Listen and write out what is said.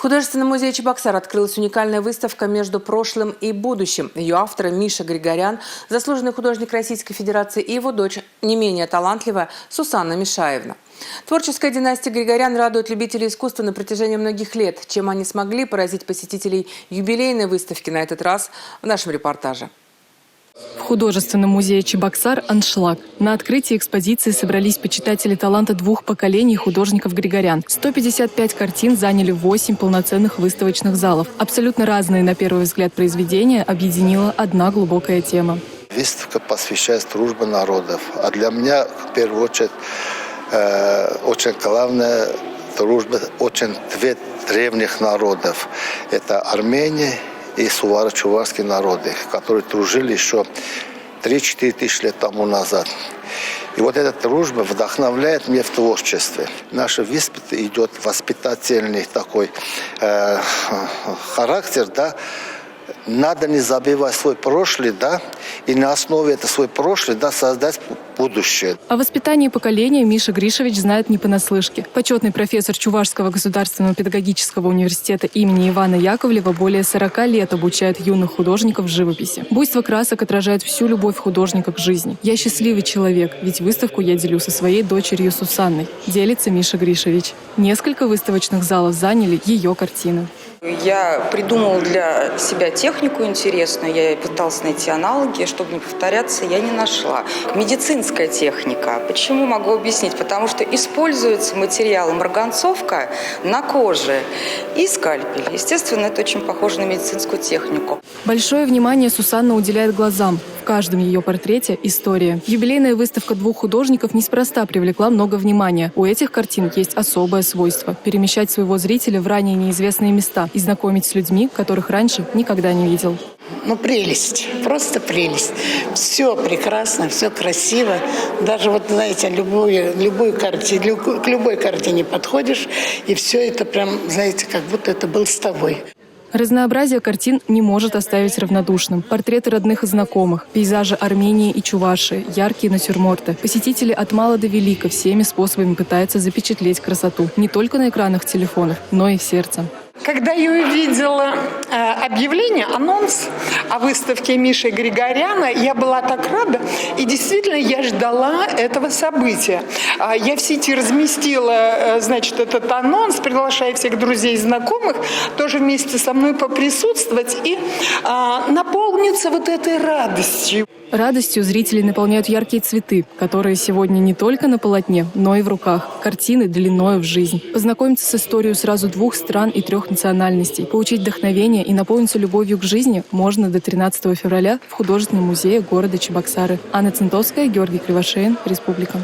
В Художественном музее Чебоксар открылась уникальная выставка «Между прошлым и будущим». Ее авторы Миша Григорян, заслуженный художник Российской Федерации, и его дочь, не менее талантливая, Сусанна Мишаевна. Творческая династия Григорян радует любителей искусства на протяжении многих лет. Чем они смогли поразить посетителей юбилейной выставки на этот раз, в нашем репортаже. В Художественном музее Чебоксар аншлаг. На открытии экспозиции собрались почитатели таланта двух поколений художников Григорян. 155 картин заняли 8 полноценных выставочных залов. Абсолютно разные, на первый взгляд, произведения объединила одна глубокая тема. Выставка посвящается дружбе народов. А для меня, в первую очередь, очень главная дружба очень двух древних народов. Это Армения и суваро-чувашские народы, которые дружили еще 3-4 тысячи лет тому назад. И вот эта дружба вдохновляет меня в творчестве. Наша выставка идет воспитательный такой характер, да. Надо не забывать свой прошлый, да, и на основе этого свой прошлый, да, создать будущее. О воспитании поколения Миша Гришевич знает не понаслышке. Почетный профессор Чувашского государственного педагогического университета имени Ивана Яковлева более 40 лет обучает юных художников живописи. Буйство красок отражает всю любовь художника к жизни. «Я счастливый человек, ведь выставку я делю со своей дочерью Сусанной», делится Миша Гришевич. Несколько выставочных залов заняли ее картины. Я придумала для себя технику интересную, я пыталась найти аналоги, чтобы не повторяться, я не нашла. Медицинская техника. Почему, могу объяснить? Потому что используется материал марганцовка на коже и скальпель. Естественно, это очень похоже на медицинскую технику. Большое внимание Сусанна уделяет глазам. В каждом ее портрете история. Юбилейная выставка двух художников неспроста привлекла много внимания. У этих картин есть особое свойство – перемещать своего зрителя в ранее неизвестные места и знакомить с людьми, которых раньше никогда не видел. Ну, прелесть, просто прелесть. Все прекрасно, все красиво. Даже вот, знаете, к любой картине подходишь, и все это прям, знаете, как будто это был с тобой. Разнообразие картин не может оставить равнодушным. Портреты родных и знакомых, пейзажи Армении и Чувашии, яркие натюрморты. Посетители от мала до велика всеми способами пытаются запечатлеть красоту. Не только на экранах телефонов, но и в сердце. Когда я увидела объявление, анонс о выставке Миши Григоряна, я была так рада, и действительно я ждала этого события. Я в сети разместила, значит, этот анонс, приглашая всех друзей и знакомых тоже вместе со мной поприсутствовать и наполниться вот этой радостью. Радостью зрителей наполняют яркие цветы, которые сегодня не только на полотне, но и в руках. Картины длиною в жизнь. Познакомиться с историей сразу 2 стран и 3 национальностей. Получить вдохновение и наполниться любовью к жизни можно до 13 февраля в Художественном музее города Чебоксары. Анна Центовская, Георгий Кривошеин, Республика.